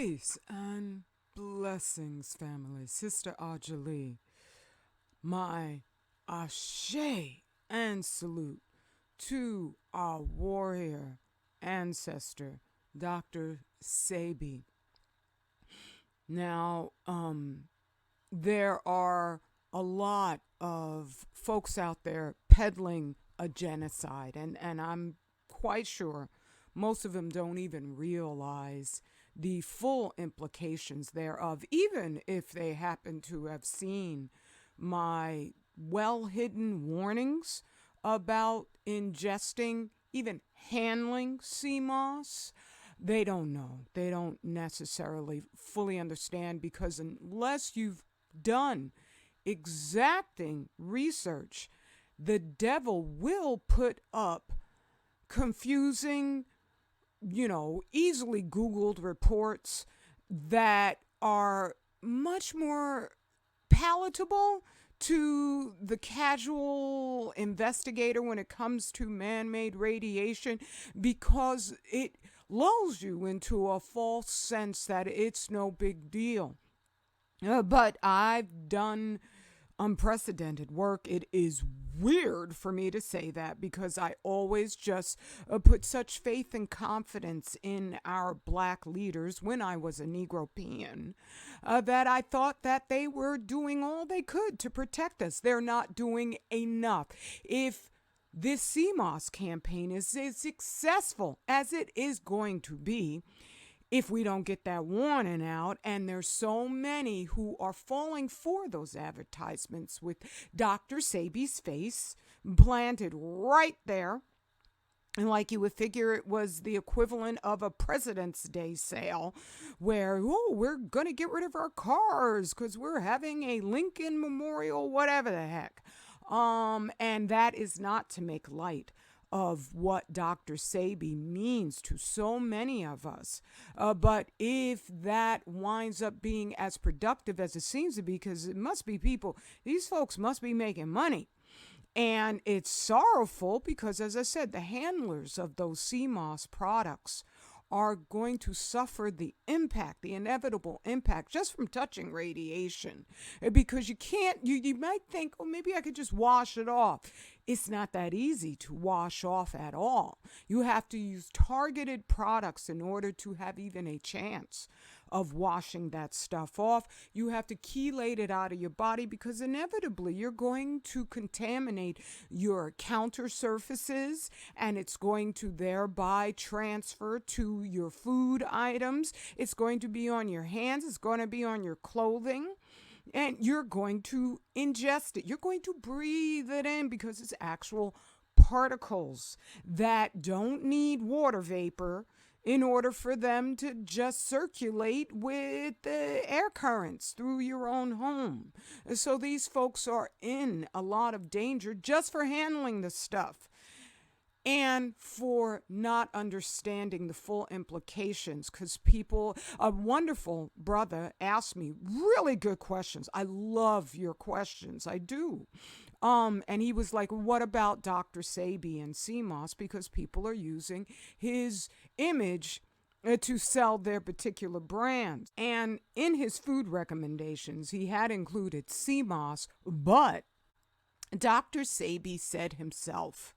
Peace and blessings, family. Sister Ajali, my ashe and salute to our warrior ancestor, Dr. Sebi. Now, there are a lot of folks out there peddling a genocide, and I'm quite sure most of them don't even realize the full implications thereof, even if they happen to have seen my well hidden warnings about ingesting, even handling sea moss. They don't know. They don't necessarily fully understand because unless you've done exacting research, the devil will put up confusing, easily Googled reports that are much more palatable to the casual investigator when it comes to man-made radiation because it lulls you into a false sense that it's no big deal. But I've done unprecedented work. It is weird for me to say that because I always just put such faith and confidence in our black leaders when I was a Negropean that I thought that they were doing all they could to protect us. They're not doing enough. If this CMOS campaign is as successful as it is going to be, if we don't get that warning out, and there's so many who are falling for those advertisements with Dr. Sebi's face planted right there, and like you would figure it was the equivalent of a President's Day sale where, we're going to get rid of our cars because we're having a Lincoln Memorial, whatever the heck. And that is not to make light of what Dr. Sebi means to so many of us. But if that winds up being as productive as it seems to be, because it must be these folks must be making money. And it's sorrowful because, as I said, the handlers of those CMOS products are going to suffer the inevitable impact just from touching radiation. Because you might think, maybe I could just wash it off. It's not that easy to wash off at all. You have to use targeted products in order to have even a chance of washing that stuff off. You have to chelate it out of your body because inevitably you're going to contaminate your counter surfaces and it's going to thereby transfer to your food items. It's going to be on your hands. It's going to be on your clothing. And you're going to ingest it. You're going to breathe it in because it's actual particles that don't need water vapor in order for them to just circulate with the air currents through your own home. So these folks are in a lot of danger just for handling the stuff and for not understanding the full implications, because a wonderful brother asked me really good questions. I love your questions. I do. And he was like, what about Dr. Sebi and CMOS? Because people are using his image to sell their particular brands. And in his food recommendations, he had included CMOS, but Dr. Sebi said himself,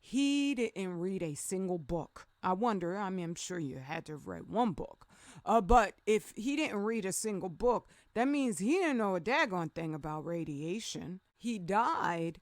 he didn't read a single book. I'm sure you had to have read one book. But if he didn't read a single book, that means he didn't know a daggone thing about radiation. He died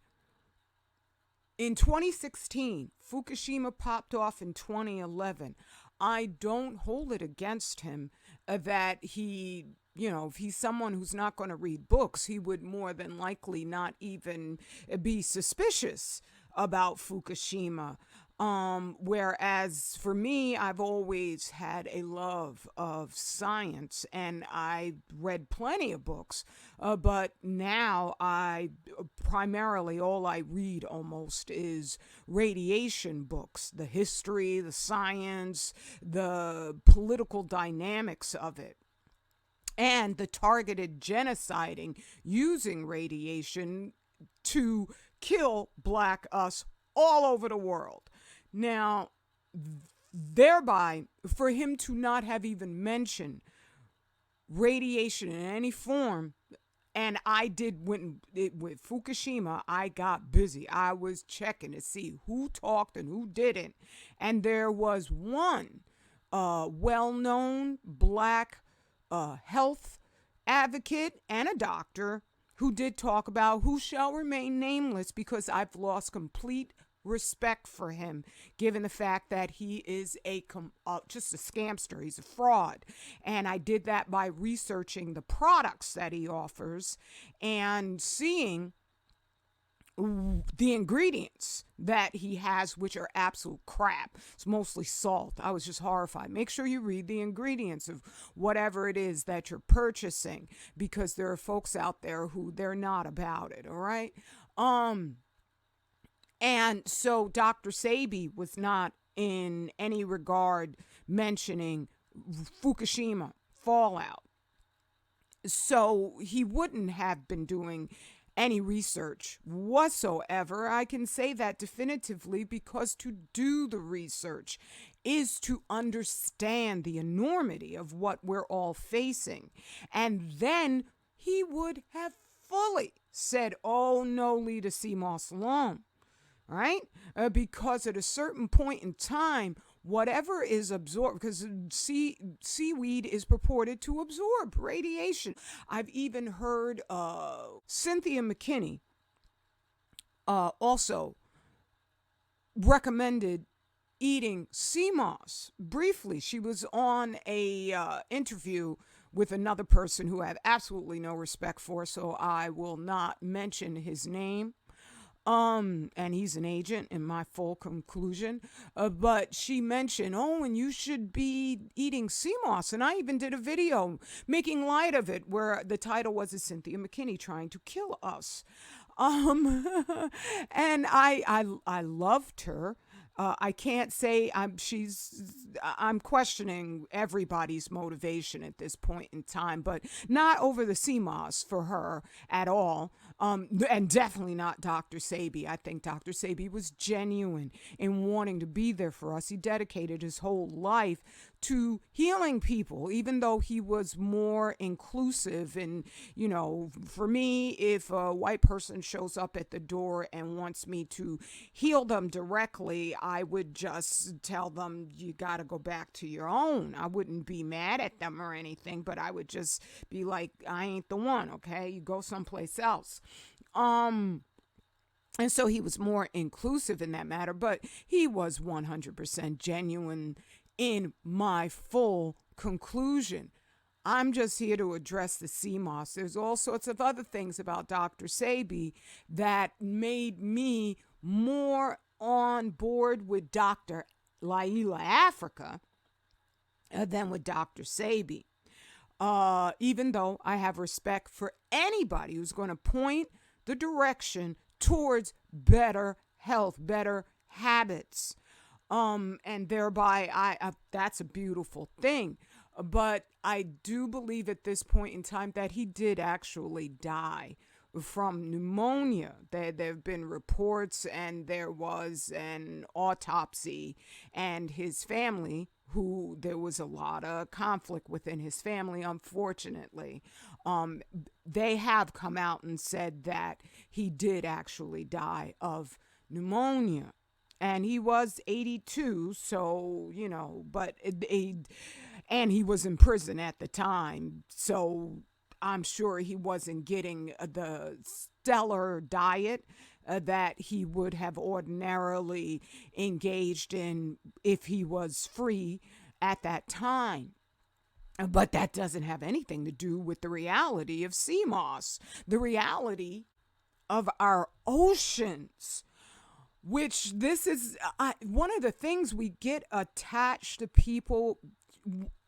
in 2016. Fukushima popped off in 2011. I don't hold it against him that he, if he's someone who's not going to read books, he would more than likely not even be suspicious about Fukushima. Whereas for me, I've always had a love of science and I read plenty of books, but now primarily all I read almost is radiation books, the history, the science, the political dynamics of it, and the targeted genociding using radiation to kill black us all over the world. Now, thereby, for him to not have even mentioned radiation in any form. And I did, with Fukushima, I got busy. I was checking to see who talked and who didn't. And there was one well known black health advocate and a doctor who did talk about, who shall remain nameless because I've lost complete respect for him, given the fact that he is just a scamster. He's a fraud. And I did that by researching the products that he offers and seeing the ingredients that he has, which are absolute crap. It's mostly salt. I was just horrified. Make sure you read the ingredients of whatever it is that you're purchasing, because there are folks out there who they're not about it. All right. And so Dr. Sebi was not in any regard mentioning Fukushima fallout. So he wouldn't have been doing any research whatsoever. I can say that definitively, because to do the research is to understand the enormity of what we're all facing. And then he would have fully said, oh, no, leave the CMOS alone. Right? Because at a certain point in time, whatever is absorbed, because seaweed is purported to absorb radiation. I've even heard Cynthia McKinney also recommended eating sea moss. Briefly, she was on a interview with another person who I have absolutely no respect for, so I will not mention his name. And he's an agent in my full conclusion. But she mentioned, oh, and you should be eating sea moss. And I even did a video making light of it where the title was "Is Cynthia McKinney Trying to Kill Us?" And I loved her. I can't say I'm questioning everybody's motivation at this point in time, but not over the CMOS for her at all. And definitely not Dr. Sebi. I think Dr. Sebi was genuine in wanting to be there for us. He dedicated his whole life to healing people, even though he was more inclusive. And, you know, for me, if a white person shows up at the door and wants me to heal them directly, I would just tell them, you got to go back to your own. I wouldn't be mad at them or anything, but I would just be like, I ain't the one, okay? You go someplace else. And so he was more inclusive in that matter, but he was 100% genuine in my full conclusion. I'm just here to address the CMOS. There's all sorts of other things about Dr. Sebi that made me more on board with Dr. Laila Africa than with Dr. Sebi. Even though I have respect for anybody who's going to point the direction towards better health, better habits. And thereby, I that's a beautiful thing. But I do believe at this point in time that he did actually die from pneumonia. There have been reports, and there was an autopsy, and his family, who there was a lot of conflict within his family, unfortunately. They have come out and said that he did actually die of pneumonia. And he was 82, so, you know, and he was in prison at the time, so I'm sure he wasn't getting the stellar diet that he would have ordinarily engaged in if he was free at that time. But that doesn't have anything to do with the reality of CMOS, the reality of our oceans, which this is one of the things we get attached to people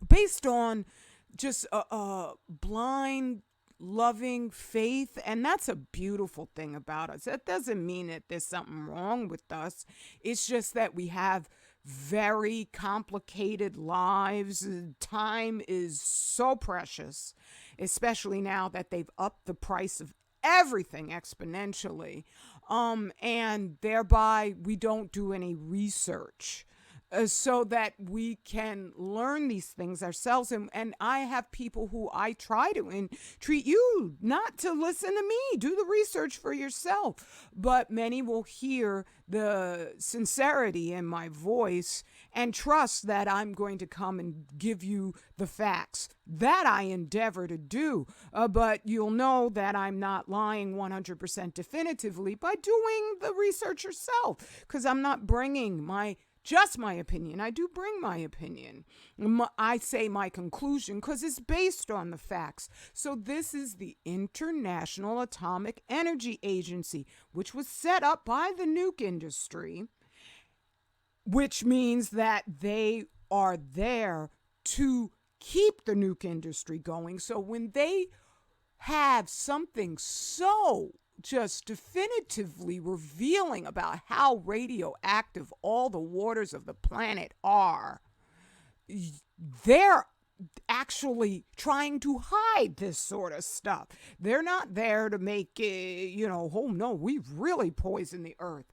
based on just a blind, loving faith. And that's a beautiful thing about us. That doesn't mean that there's something wrong with us. It's just that we have very complicated lives. Time is so precious, especially now that they've upped the price of everything exponentially. And thereby we don't do any research so that we can learn these things ourselves. And I have people who I try to entreat you not to listen to me. Do the research for yourself. But many will hear the sincerity in my voice and trust that I'm going to come and give you the facts. That I endeavor to do. But you'll know that I'm not lying 100% definitively by doing the research yourself, because I'm not bringing just my opinion. I do bring my opinion. I say my conclusion because it's based on the facts. So this is the International Atomic Energy Agency, which was set up by the nuke industry, which means that they are there to keep the nuke industry going. So when they have something so just definitively revealing about how radioactive all the waters of the planet are, they're actually trying to hide this sort of stuff. They're not there to make it, oh no, we've really poisoned the earth.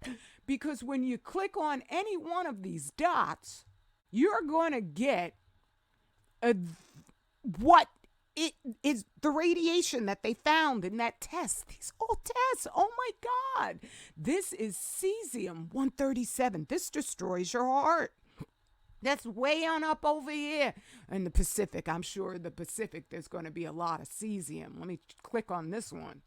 Because when you click on any one of these dots, you're going to get what it is, the radiation that they found in that test. These old tests. Oh my God. This is cesium-137. This destroys your heart. That's way on up over here in the Pacific. I'm sure in the Pacific there's going to be a lot of cesium. Let me click on this one.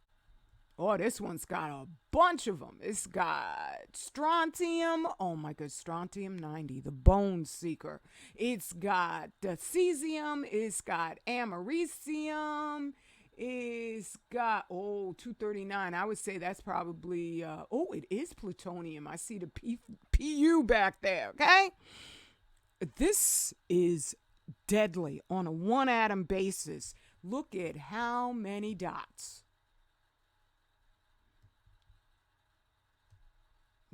Oh, this one's got a bunch of them. It's got strontium. Oh my God, strontium-90, the bone seeker. It's got the cesium. It's got americium. It's got, 239. I would say that's probably, it is plutonium. I see the PU back there, okay? This is deadly on a one atom basis. Look at how many dots.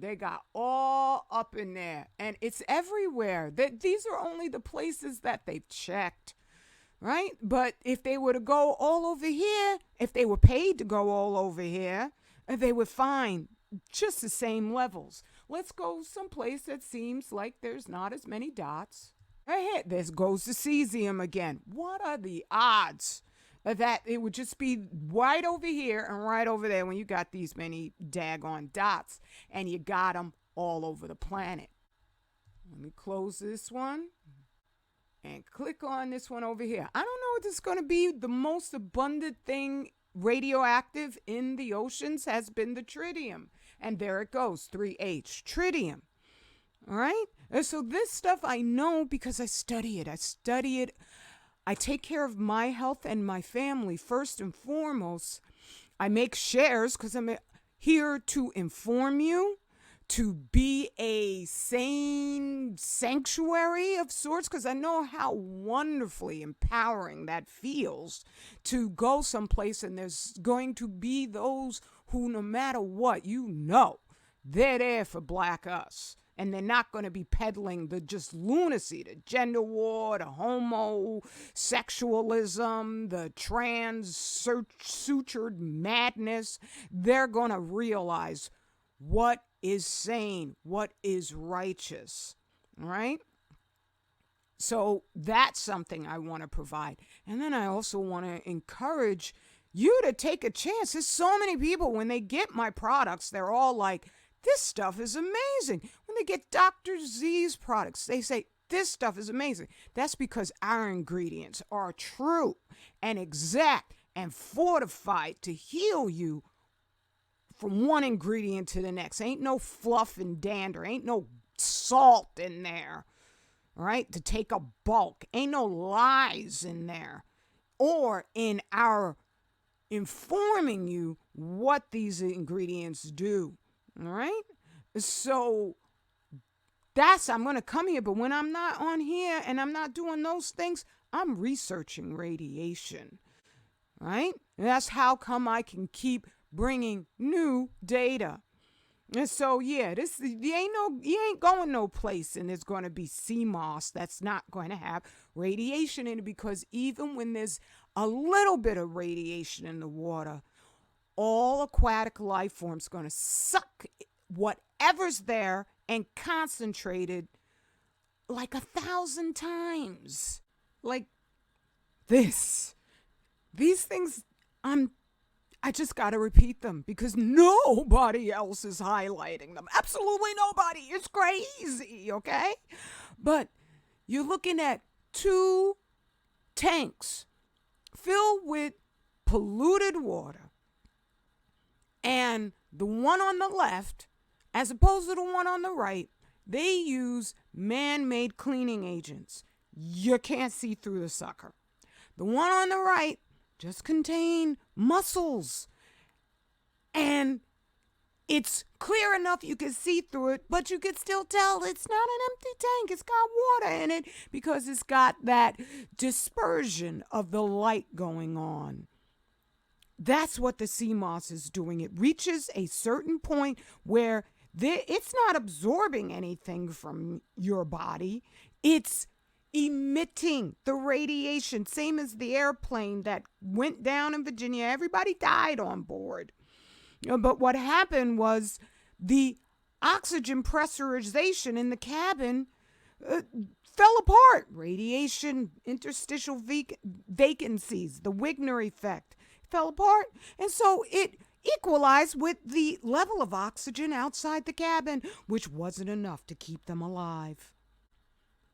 They got all up in there, and it's everywhere. These are only the places that they've checked, right? But if they were to go all over here, if they were paid to go all over here, they would find just the same levels. Let's go someplace that seems like there's not as many dots. Right here, there goes the cesium again. What are the odds that it would just be right over here and right over there when you got these many daggone dots and you got them all over the planet? Let me close this one and click on this one over here. I don't know if this is going to be the most abundant thing radioactive in the oceans has been the tritium. And there it goes, 3H, tritium. All right? And so this stuff I know because I study it. I take care of my health and my family first and foremost. I make shares because I'm here to inform you, to be a sane sanctuary of sorts, because I know how wonderfully empowering that feels to go someplace and there's going to be those who, no matter what, they're there for Black us. And they're not going to be peddling the just lunacy, the gender war, the homosexualism, the trans-sutured madness. They're going to realize what is sane, what is righteous, all right? So that's something I want to provide. And then I also want to encourage you to take a chance. There's so many people, when they get my products, they're all like, this stuff is amazing. When they get Dr. Z's products, they say, this stuff is amazing. That's because our ingredients are true and exact and fortified to heal you from one ingredient to the next. Ain't no fluff and dander. Ain't no salt in there, right, to take a bulk. Ain't no lies in there or in our informing you what these ingredients do. All right. So I'm going to come here. But when I'm not on here and I'm not doing those things, I'm researching radiation. Right. And that's how come I can keep bringing new data. And so, you ain't going no place and there's going to be sea moss that's not going to have radiation in it, because even when there's a little bit of radiation in the water, all aquatic life forms going to, suck whatever's there and concentrate it like 1,000 times. Like this. These things, I just got to repeat them because nobody else is highlighting them. Absolutely nobody. It's crazy, okay? But you're looking at 2 tanks filled with polluted water. And the one on the left, as opposed to the one on the right, they use man-made cleaning agents. You can't see through the sucker. The one on the right just contain mussels. And it's clear enough you can see through it, but you can still tell it's not an empty tank. It's got water in it because it's got that dispersion of the light going on. That's what the sea moss is doing. It reaches a certain point where it's not absorbing anything from your body. It's emitting the radiation, same as the airplane that went down in Virginia. Everybody died on board. But what happened was the oxygen pressurization in the cabin fell apart. Radiation, interstitial vacancies, the Wigner effect fell apart. And so it equalized with the level of oxygen outside the cabin, which wasn't enough to keep them alive.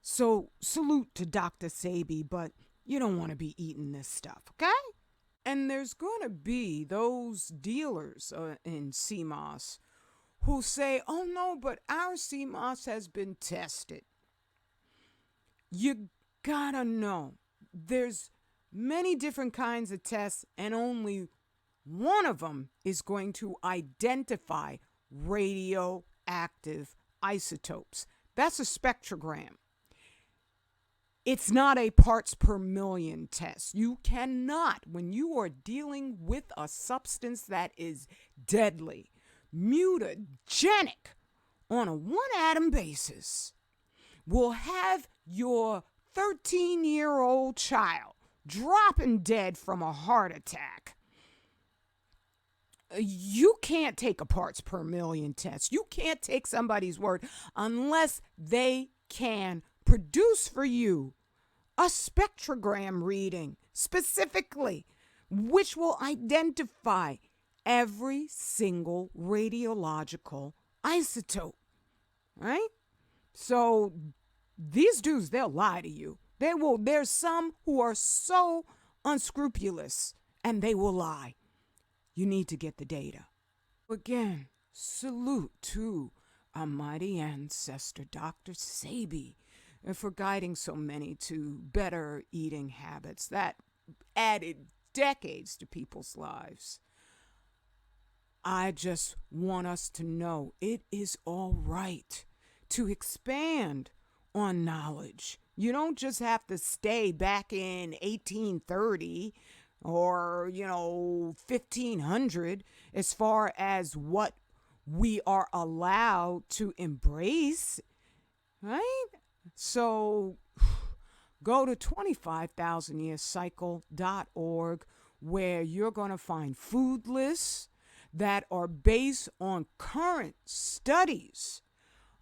So salute to Dr. Sebi, but you don't want to be eating this stuff, okay? And there's going to be those dealers in sea moss who say, oh no, but our sea moss has been tested. You gotta know, there's many different kinds of tests, and only one of them is going to identify radioactive isotopes. That's a spectrogram. It's not a parts per million test. You cannot, when you are dealing with a substance that is deadly, mutagenic on a one atom basis, will have your 13-year-old child dropping dead from a heart attack. You can't take a parts per million test. You can't take somebody's word unless they can produce for you a spectrogram reading specifically, which will identify every single radiological isotope, right? So these dudes, they'll lie to you. There's some who are so unscrupulous and they will lie. You need to get the data. Again, salute to our mighty ancestor, Dr. Sebi, for guiding so many to better eating habits that added decades to people's lives. I just want us to know it is all right to expand on knowledge. You don't just have to stay back in 1830 or, 1500 as far as what we are allowed to embrace, right? So go to 25,000yearcycle.org, where you're going to find food lists that are based on current studies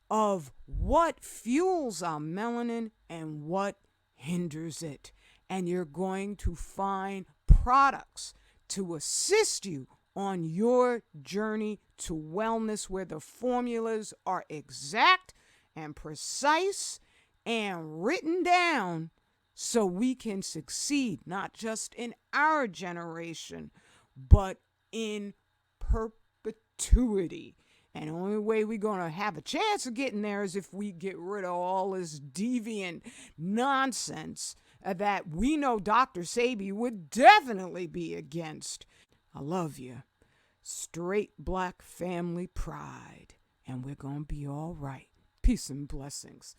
of what fuels our melanin and what hinders it. And you're going to find products to assist you on your journey to wellness, where the formulas are exact and precise and written down so we can succeed, not just in our generation, but in perpetuity. And the only way we're going to have a chance of getting there is if we get rid of all this deviant nonsense that we know Dr. Sebi would definitely be against. I love you. Straight black family pride. And we're going to be all right. Peace and blessings.